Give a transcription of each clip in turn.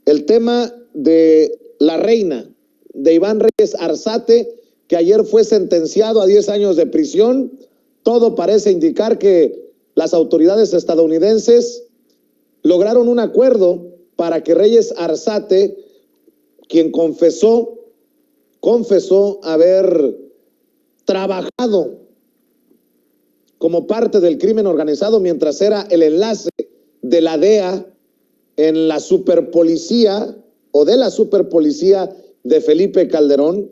el tema de la reina, de Iván Reyes Arzate, que ayer fue sentenciado a 10 años de prisión. Todo parece indicar que las autoridades estadounidenses lograron un acuerdo para que Reyes Arzate, quien confesó haber trabajado como parte del crimen organizado mientras era el enlace de la DEA en la superpolicía o de la superpolicía de Felipe Calderón,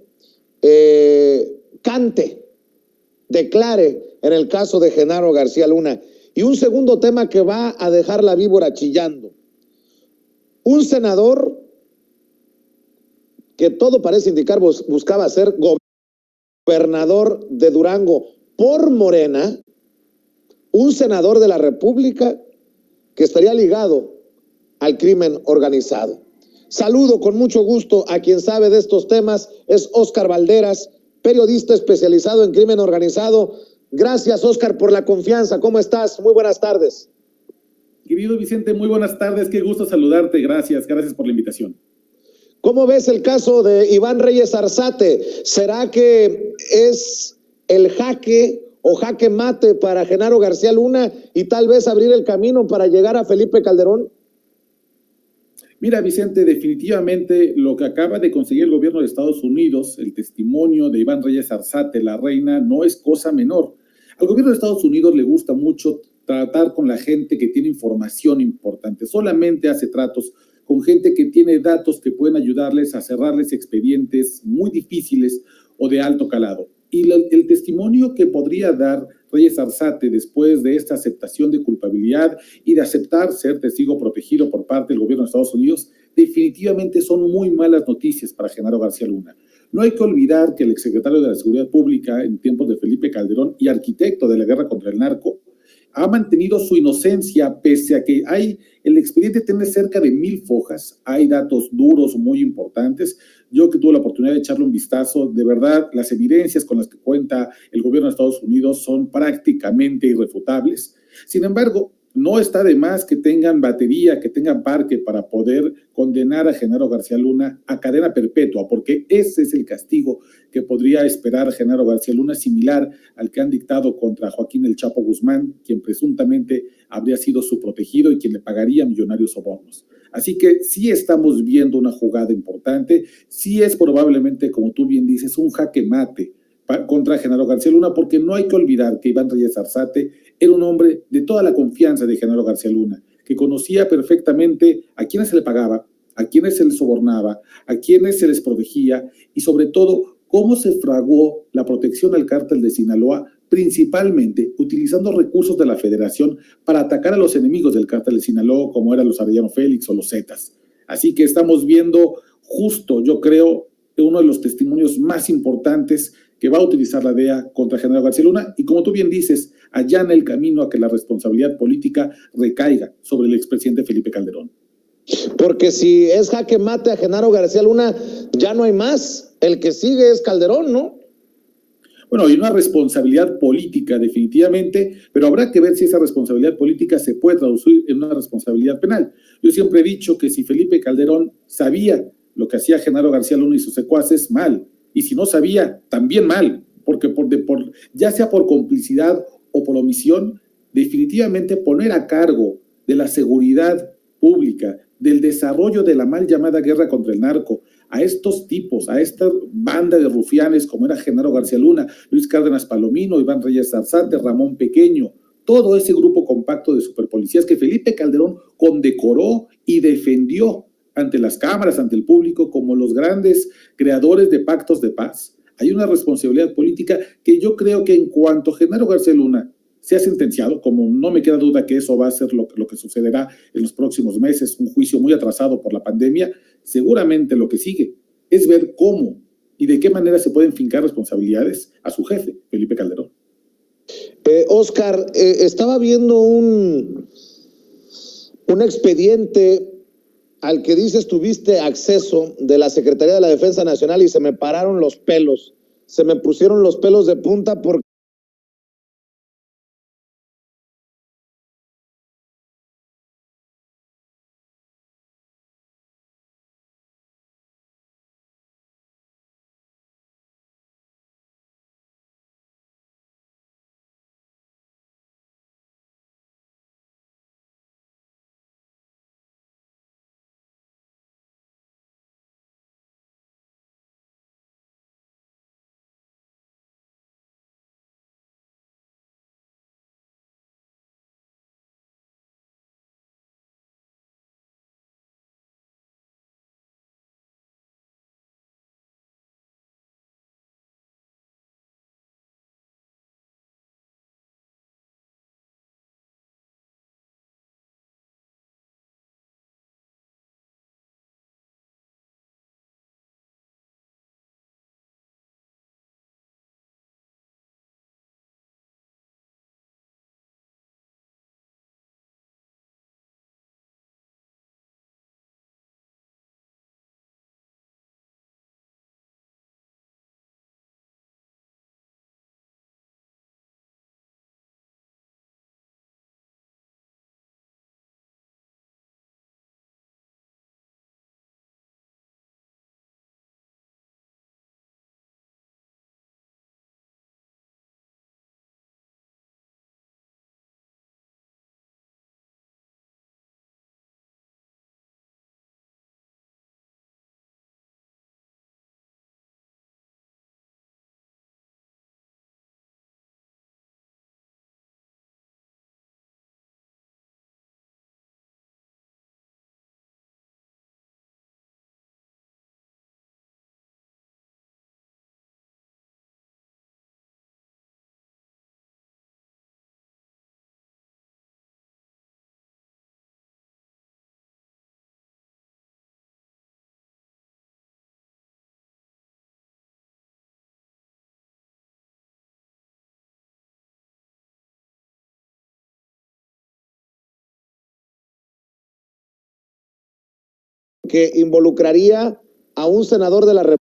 declare en el caso de Genaro García Luna. Y un segundo tema que va a dejar la víbora chillando. Un senador que todo parece indicar buscaba ser gobernador de Durango por Morena, un senador de la República que estaría ligado al crimen organizado. Saludo con mucho gusto a quien sabe de estos temas, es Óscar Valderas, periodista especializado en crimen organizado. Gracias, Óscar, por la confianza. ¿Cómo estás? Muy buenas tardes. Querido Vicente, muy buenas tardes. Qué gusto saludarte. Gracias por la invitación. ¿Cómo ves el caso de Iván Reyes Arzate? ¿Será que es el jaque o jaque mate para Genaro García Luna y tal vez abrir el camino para llegar a Felipe Calderón? Mira, Vicente, definitivamente lo que acaba de conseguir el gobierno de Estados Unidos, el testimonio de Iván Reyes Arzate, la reina, no es cosa menor. Al gobierno de Estados Unidos le gusta mucho tratar con la gente que tiene información importante. Solamente hace tratos con gente que tiene datos que pueden ayudarles a cerrarles expedientes muy difíciles o de alto calado. Y el testimonio que podría dar Reyes Arzate después de esta aceptación de culpabilidad y de aceptar ser testigo protegido por parte del gobierno de Estados Unidos, definitivamente son muy malas noticias para Genaro García Luna. No hay que olvidar que el exsecretario de la Seguridad Pública en tiempos de Felipe Calderón y arquitecto de la guerra contra el narco ha mantenido su inocencia pese a que el expediente tiene cerca de 1,000 fojas, hay datos duros muy importantes. Yo que tuve la oportunidad de echarle un vistazo, de verdad, las evidencias con las que cuenta el gobierno de Estados Unidos son prácticamente irrefutables. Sin embargo, no está de más que tengan batería, que tengan parque para poder condenar a Genaro García Luna a cadena perpetua, porque ese es el castigo que podría esperar Genaro García Luna, similar al que han dictado contra Joaquín El Chapo Guzmán, quien presuntamente habría sido su protegido y quien le pagaría millonarios sobornos. Así que sí estamos viendo una jugada importante, sí es probablemente, como tú bien dices, un jaque mate contra Genaro García Luna, porque no hay que olvidar que Iván Reyes Arzate era un hombre de toda la confianza de Genaro García Luna, que conocía perfectamente a quienes se le pagaba, a quienes se les sobornaba, a quienes se les protegía y sobre todo cómo se fraguó la protección al cártel de Sinaloa, principalmente utilizando recursos de la Federación para atacar a los enemigos del cártel de Sinaloa, como eran los Arellano Félix o los Zetas. Así que estamos viendo justo, yo creo, uno de los testimonios más importantes que va a utilizar la DEA contra Genaro García Luna y, como tú bien dices, allana el camino a que la responsabilidad política recaiga sobre el expresidente Felipe Calderón. Porque si es jaque mate a Genaro García Luna, ya no hay más. El que sigue es Calderón, ¿no? Bueno, hay una responsabilidad política definitivamente, pero habrá que ver si esa responsabilidad política se puede traducir en una responsabilidad penal. Yo siempre he dicho que si Felipe Calderón sabía lo que hacía Genaro García Luna y sus secuaces, mal. Y si no sabía, también mal, porque ya sea por complicidad o por omisión, definitivamente poner a cargo de la seguridad pública, del desarrollo de la mal llamada guerra contra el narco, a estos tipos, a esta banda de rufianes como era Genaro García Luna, Luis Cárdenas Palomino, Iván Reyes Arzate, Ramón Pequeño, todo ese grupo compacto de superpolicías que Felipe Calderón condecoró y defendió ante las cámaras, ante el público, como los grandes creadores de pactos de paz. Hay una responsabilidad política que yo creo que en cuanto Genaro García Luna sea sentenciado, como no me queda duda que eso va a ser lo que sucederá en los próximos meses, un juicio muy atrasado por la pandemia, seguramente lo que sigue es ver cómo y de qué manera se pueden fincar responsabilidades a su jefe, Felipe Calderón. Óscar, estaba viendo un expediente al que dices tuviste acceso de la Secretaría de la Defensa Nacional y se me pararon los pelos, se me pusieron los pelos de punta porque que involucraría a un senador de la República,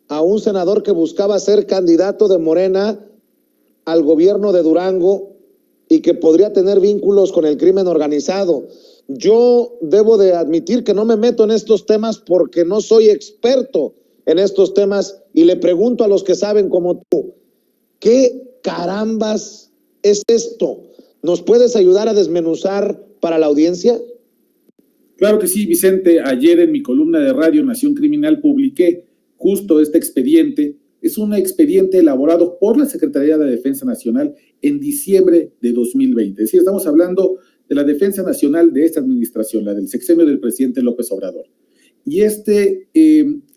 a un senador que buscaba ser candidato de Morena al gobierno de Durango y que podría tener vínculos con el crimen organizado. Yo debo de admitir que no me meto en estos temas porque no soy experto en estos temas y le pregunto a los que saben como tú, ¿qué carambas es esto? ¿Nos puedes ayudar a desmenuzar para la audiencia? Claro que sí, Vicente. Ayer en mi columna de Radio Nación Criminal publiqué justo este expediente. Es un expediente elaborado por la Secretaría de Defensa Nacional en diciembre de 2020. Es decir, estamos hablando de la Defensa Nacional de esta administración, la del sexenio del presidente López Obrador. Y este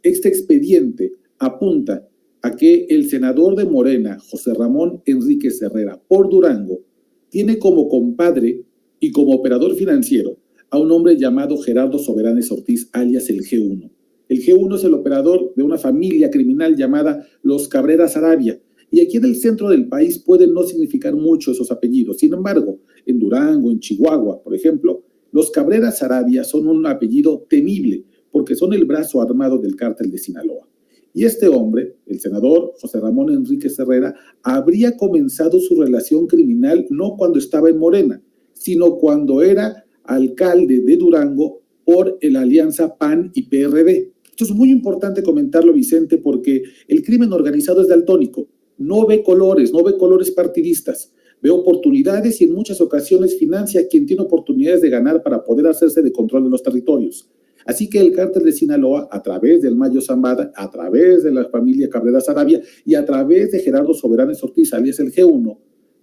expediente apunta a que el senador de Morena, José Ramón Enríquez Herrera, por Durango, tiene como compadre y como operador financiero a un hombre llamado Gerardo Soberanes Ortiz, alias el G1. El G1 es el operador de una familia criminal llamada Los Cabrera Sarabia. Y aquí en el centro del país pueden no significar mucho esos apellidos. Sin embargo, en Durango, en Chihuahua, por ejemplo, Los Cabrera Sarabia son un apellido temible porque son el brazo armado del cártel de Sinaloa. Y este hombre, el senador José Ramón Enríquez Herrera, habría comenzado su relación criminal no cuando estaba en Morena, sino cuando era alcalde de Durango por la alianza PAN y PRD. Esto es muy importante comentarlo, Vicente, porque el crimen organizado es daltónico, no ve colores partidistas, ve oportunidades y en muchas ocasiones financia a quien tiene oportunidades de ganar para poder hacerse de control de los territorios. Así que el cártel de Sinaloa, a través del Mayo Zambada, a través de la familia Cabrera Sarabia y a través de Gerardo Soberanes Ortiz, alias el G1,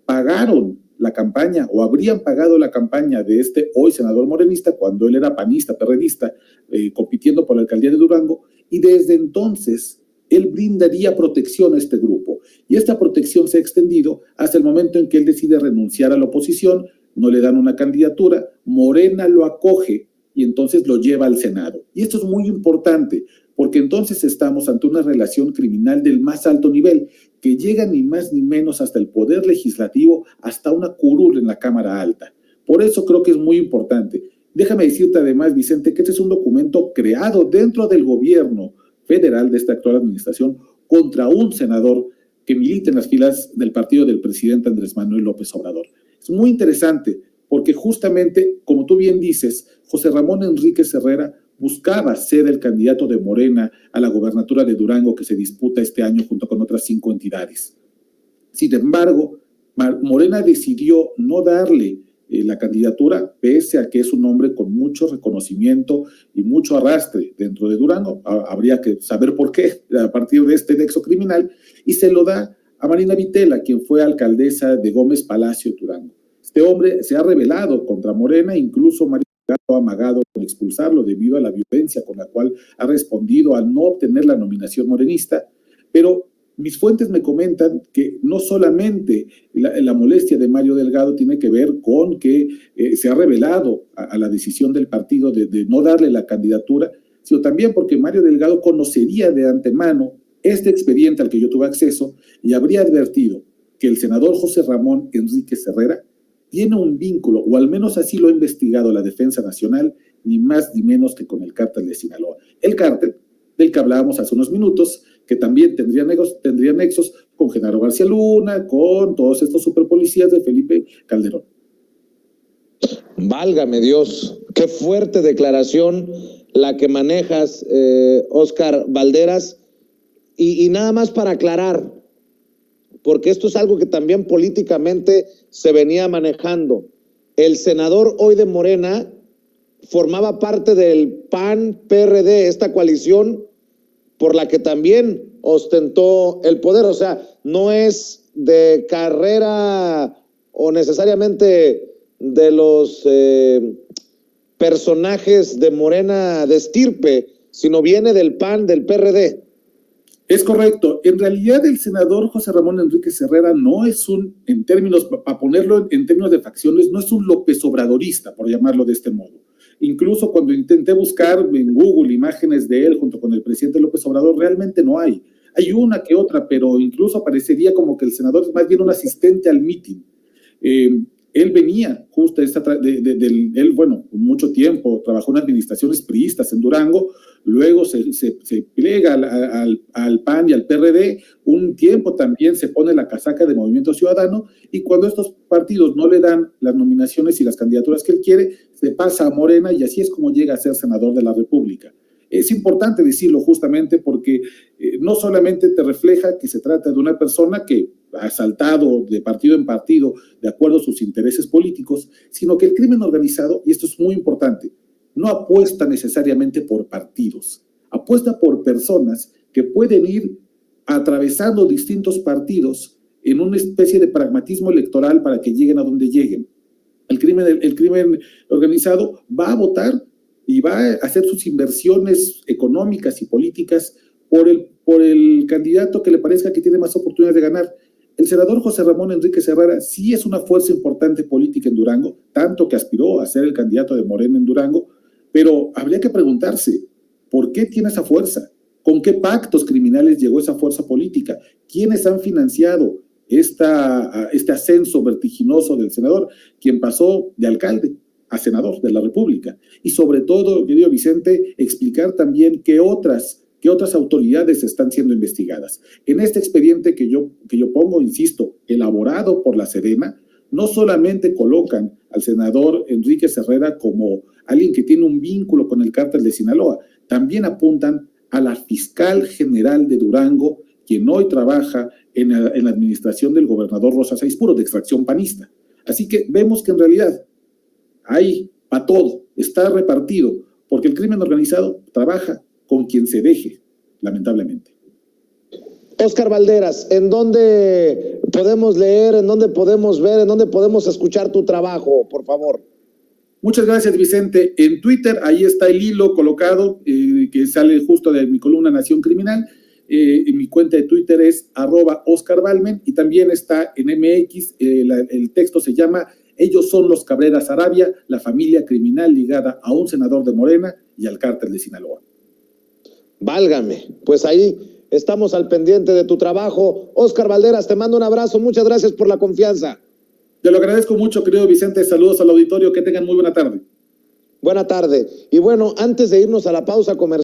pagaron la campaña o habrían pagado la campaña de este hoy senador morenista cuando él era panista, perredista, compitiendo por la alcaldía de Durango, y desde entonces él brindaría protección a este grupo. Y esta protección se ha extendido hasta el momento en que él decide renunciar a la oposición, no le dan una candidatura, Morena lo acoge y entonces lo lleva al Senado. Y esto es muy importante, porque entonces estamos ante una relación criminal del más alto nivel, que llega ni más ni menos hasta el Poder Legislativo, hasta una curul en la Cámara Alta. Por eso creo que es muy importante. Déjame decirte además, Vicente, que este es un documento creado dentro del gobierno federal de esta actual administración contra un senador que milita en las filas del partido del presidente Andrés Manuel López Obrador. Es muy interesante porque justamente, como tú bien dices, José Ramón Enríquez Herrera buscaba ser el candidato de Morena a la gobernatura de Durango que se disputa este año junto con otras 5 entidades. Sin embargo, Morena decidió no darle la candidatura, pese a que es un hombre con mucho reconocimiento y mucho arrastre dentro de Durango. Habría que saber por qué a partir de este nexo criminal, y se lo da a Marina Vitela, quien fue alcaldesa de Gómez Palacio, Durango. Este hombre se ha rebelado contra Morena, incluso Marina ha amagado con expulsarlo debido a la violencia con la cual ha respondido al no obtener la nominación morenista, pero mis fuentes me comentan que no solamente la molestia de Mario Delgado tiene que ver con que se ha rebelado a la decisión del partido de no darle la candidatura, sino también porque Mario Delgado conocería de antemano este expediente al que yo tuve acceso y habría advertido que el senador José Ramón Enríquez Herrera tiene un vínculo, o al menos así lo ha investigado la Defensa Nacional, ni más ni menos que con el cártel de Sinaloa. El cártel del que hablábamos hace unos minutos, que también tendría nexos con Genaro García Luna, con todos estos superpolicías de Felipe Calderón. Válgame Dios, qué fuerte declaración la que manejas, Óscar Valderas, y nada más para aclarar, porque esto es algo que también políticamente se venía manejando. El senador hoy de Morena formaba parte del PAN-PRD, esta coalición por la que también ostentó el poder. O sea, no es de carrera o necesariamente de los personajes de Morena de estirpe, sino viene del PAN, del PRD. Es correcto. En realidad, el senador José Ramón Enríquez Herrera no es en términos, para ponerlo en términos de facciones, no es un López Obradorista, por llamarlo de este modo. Incluso cuando intenté buscar en Google imágenes de él junto con el presidente López Obrador, realmente no hay. Hay una que otra, pero incluso parecería como que el senador es más bien un asistente al mitin. Él venía justo él, bueno, mucho tiempo trabajó en administraciones priistas en Durango, luego se plega al PAN y al PRD, un tiempo también se pone la casaca de Movimiento Ciudadano, y cuando estos partidos no le dan las nominaciones y las candidaturas que él quiere, se pasa a Morena, y así es como llega a ser senador de la República. Es importante decirlo justamente porque no solamente te refleja que se trata de una persona que ha saltado de partido en partido de acuerdo a sus intereses políticos, sino que el crimen organizado, y esto es muy importante, no apuesta necesariamente por partidos, apuesta por personas que pueden ir atravesando distintos partidos en una especie de pragmatismo electoral para que lleguen a donde lleguen. El crimen organizado va a votar y va a hacer sus inversiones económicas y políticas por el candidato que le parezca que tiene más oportunidades de ganar. El senador José Ramón Enríquez Herrera sí es una fuerza importante política en Durango, tanto que aspiró a ser el candidato de Morena en Durango, pero habría que preguntarse, ¿por qué tiene esa fuerza? ¿Con qué pactos criminales llegó esa fuerza política? ¿Quiénes han financiado este ascenso vertiginoso del senador, quien pasó de alcalde a senador de la República? Y sobre todo, querido Vicente, explicar también qué otras autoridades están siendo investigadas. En este expediente que yo pongo, insisto, elaborado por la Sedena, no solamente colocan al senador Enríquez Herrera como alguien que tiene un vínculo con el cártel de Sinaloa, también apuntan a la fiscal general de Durango, quien hoy trabaja en la administración del gobernador Rosa Saizpuro, de extracción panista. Así que vemos que en realidad hay para todo, está repartido, porque el crimen organizado trabaja con quien se deje, lamentablemente. Óscar Balderas, ¿en dónde podemos leer, en dónde podemos ver, en dónde podemos escuchar tu trabajo, por favor? Muchas gracias, Vicente. En Twitter, ahí está el hilo colocado, que sale justo de mi columna Nación Criminal. En mi cuenta de Twitter es @OscarBalmen, y también está en MX, el texto se llama Ellos son los Cabrera Sarabia, la familia criminal ligada a un senador de Morena y al cártel de Sinaloa. Válgame, pues ahí estamos al pendiente de tu trabajo. Óscar Balderas, te mando un abrazo, muchas gracias por la confianza. Te lo agradezco mucho, querido Vicente, saludos al auditorio, que tengan muy buena tarde. Buena tarde. Y bueno, antes de irnos a la pausa comercial,